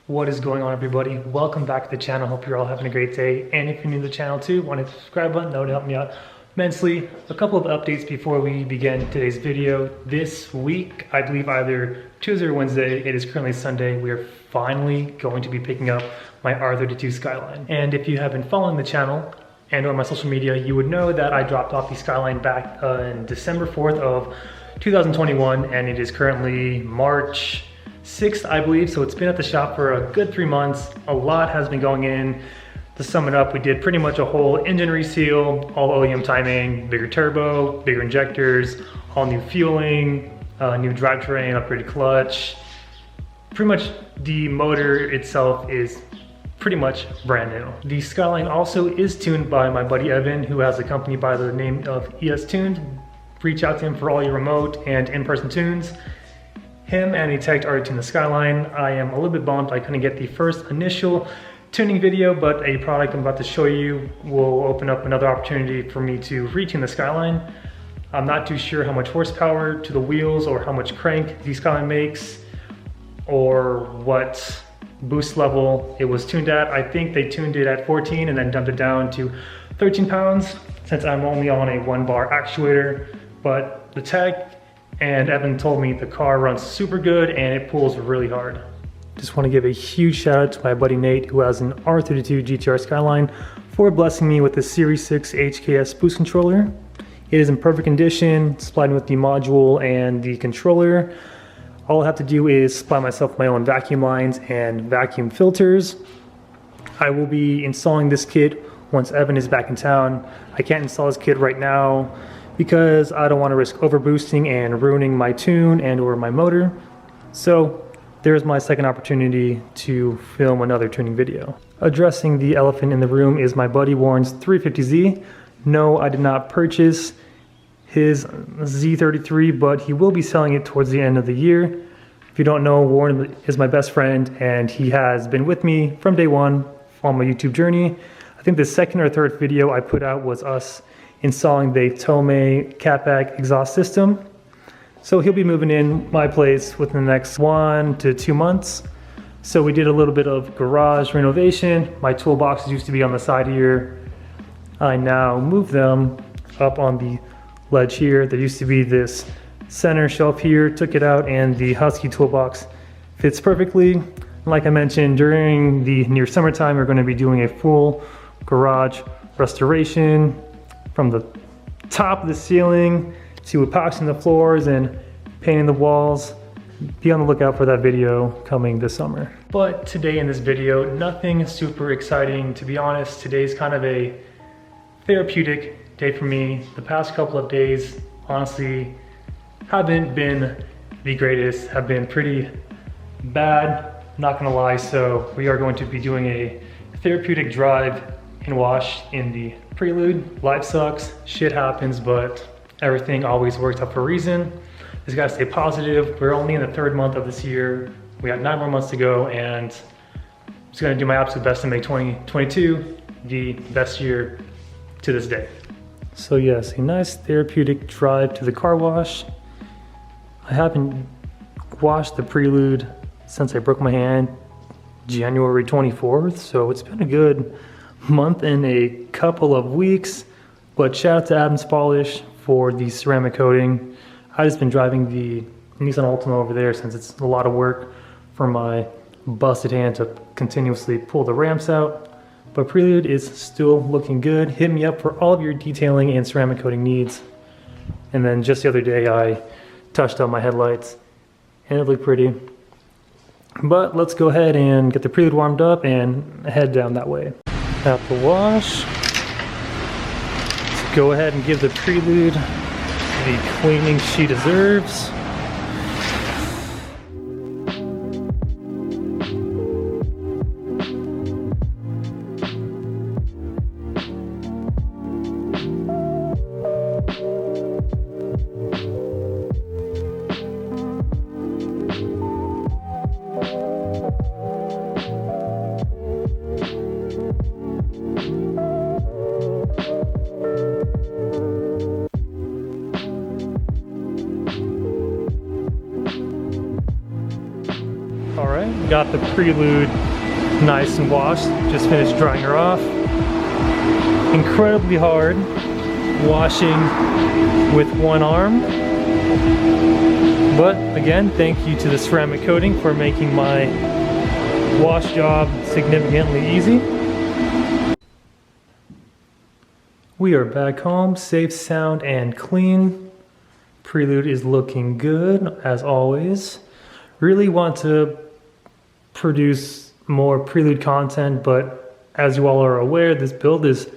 What is going on, everybody? Welcome back to the channel. Hope you're all having a great day. And if you're new to the channel too, want to hit the subscribe button, that would help me out immensely. A couple of updates before we begin today's video. This week, I believe either Tuesday or Wednesday, it is currently Sunday, we are finally going to be picking up my R32 Skyline. And if you have been following the channel and on my social media, you would know that I dropped off the Skyline back on December 4th of 2021, and it is currently March 6th, I believe, so it's been at the shop for a good 3 months. A lot has been going in. To sum it up, we did pretty much a whole engine reseal, all OEM timing, bigger turbo, bigger injectors, all new fueling, new drivetrain, upgraded clutch. Pretty much the motor itself is pretty much brand new. The Skyline also is tuned by my buddy Evan, who has a company by the name of ES Tuned. Reach out to him for all your remote and in-person tunes. Him and he tagged R32 in the Skyline. I am a little bit bummed I couldn't get the first initial tuning video, but a product I'm about to show you will open up another opportunity for me to retune the Skyline. I'm not too sure how much horsepower to the wheels or how much crank the Skyline makes or what boost level it was tuned at. I think they tuned it at 14 and then dumped it down to 13 pounds since I'm only on a 1-bar actuator, but the tag and Evan told me the car runs super good and it pulls really hard. Just want to give a huge shout out to my buddy Nate, who has an R32 GTR Skyline, for blessing me with the Series 6 HKS boost controller. It is in perfect condition, supplied with the module and the controller. All I have to do is supply myself my own vacuum lines and vacuum filters. I will be installing this kit once Evan is back in town. I can't install this kit right now because I don't want to risk overboosting and ruining my tune and or my motor. So there's my second opportunity to film another tuning video. Addressing the elephant in the room is my buddy Warren's 350Z. No, I did not purchase his Z33, but he will be selling it towards the end of the year. If you don't know, Warren is my best friend and he has been with me from day one on my YouTube journey. I think the second or third video I put out was us installing the Tomei catback exhaust system. So he'll be moving in my place within the next 1 to 2 months. So we did a little bit of garage renovation. My toolboxes used to be on the side here. I now moved them up on the ledge here. There used to be this center shelf here, took it out, and the Husky toolbox fits perfectly. Like I mentioned, during the near summertime, we're going to be doing a full garage restoration from the top of the ceiling to epoxying the floors and painting the walls. Be on the lookout for that video coming this summer. But today in this video, nothing super exciting. To be honest, today's kind of a therapeutic day for me. The past couple of days, honestly, haven't been the greatest, have been pretty bad, not gonna lie. So we are going to be doing a therapeutic drive and wash in the Prelude. Life sucks, shit happens, but everything always works out for a reason. Just gotta stay positive. We're only in the 3rd month of this year. We got 9 more months to go, and I'm just gonna do my absolute best to make 2022 the best year to this day. So yes, a nice therapeutic drive to the car wash. I haven't washed the Prelude since I broke my hand January 24th, so it's been a good month and a couple of weeks. But shout out to Adams Polish for the ceramic coating. I've just been driving the Nissan Altima over there since it's a lot of work for my busted hand to continuously pull the ramps out. But Prelude is still looking good. Hit me up for all of your detailing and ceramic coating needs. And then just the other day I touched up my headlights and it looked pretty. But let's go ahead and get the Prelude warmed up and head down that way. At the wash, let's go ahead and give the Prelude the cleaning she deserves. got the Prelude nice and washed. Just finished drying her off. Incredibly hard washing with one arm. But again, thank you to the ceramic coating for making my wash job significantly easy. We are back home, safe, sound, and clean. Prelude is looking good, as always. Really want to produce more Prelude content, but as you all are aware, this build is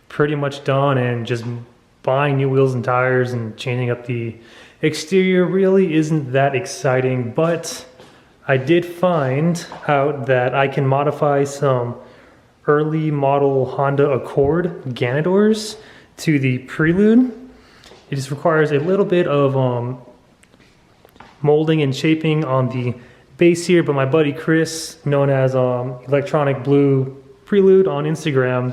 pretty much done, and just buying new wheels and tires and changing up the exterior really isn't that exciting. But I did find out that I can modify some early model Honda Accord Ganadors to the Prelude. It just requires a little bit of molding and shaping on the base here, but my buddy Chris, known as Electronic Blue Prelude on Instagram,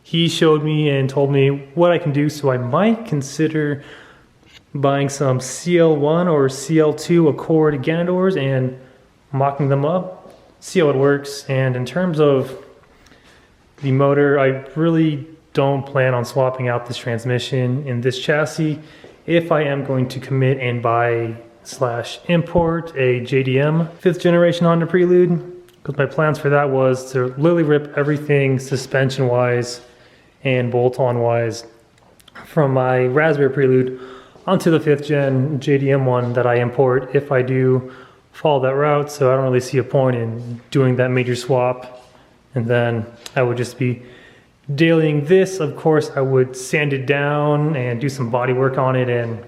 he showed me and told me what I can do, so I might consider buying some CL1 or CL2 Accord Ganadors and mocking them up, see how it works. And in terms of the motor, I really don't plan on swapping out this transmission in this chassis. If I am going to commit and buy / import a JDM 5th generation Honda Prelude, because my plans for that was to literally rip everything suspension wise and bolt-on wise from my Raspberry Prelude onto the 5th gen JDM one that I import if I do follow that route. So I don't really see a point in doing that major swap, and then I would just be dailying this. Of course, I would sand it down and do some body work on it and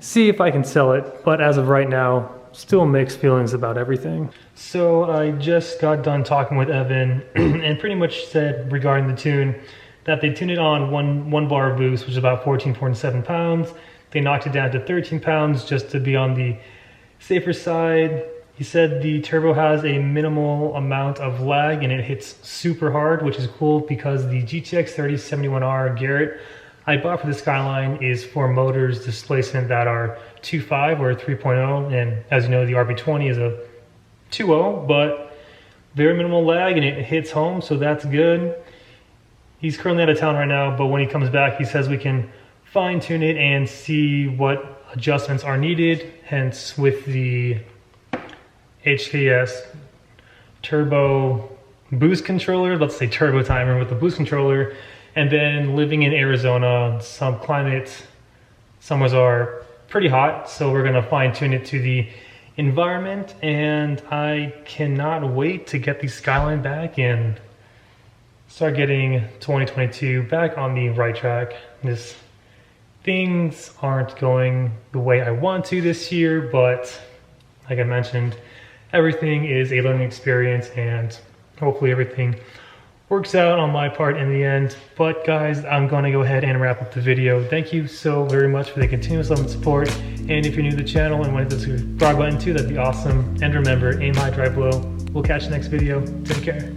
see if I can sell it, but as of right now, still mixed feelings about everything. So I just got done talking with Evan and pretty much said regarding the tune that they tuned it on one bar of boost, which is about 14.7 pounds. They knocked it down to 13 pounds just to be on the safer side. He said the turbo has a minimal amount of lag and it hits super hard, which is cool because the GTX 3071R Garrett I bought for the Skyline is for motors displacement that are 2.5 or 3.0, and as you know, the RB20 is a 2.0, but very minimal lag and it hits home, so that's good. He's currently out of town right now, but when he comes back, he says we can fine tune it and see what adjustments are needed. Hence, with the HKS turbo boost controller, let's say turbo timer with the boost controller, and then living in Arizona, some climates, summers are pretty hot, so we're gonna fine tune it to the environment, and I cannot wait to get the Skyline back and start getting 2022 back on the right track. Things aren't going the way I want to this year, but like I mentioned, everything is a learning experience, and hopefully everything works out on my part in the end. But guys, I'm going to go ahead and wrap up the video. Thank you so very much for the continuous love and support. And if you're new to the channel and want to hit the subscribe button too, that'd be awesome. And remember, aim high, drive low. We'll catch you next video. Take care.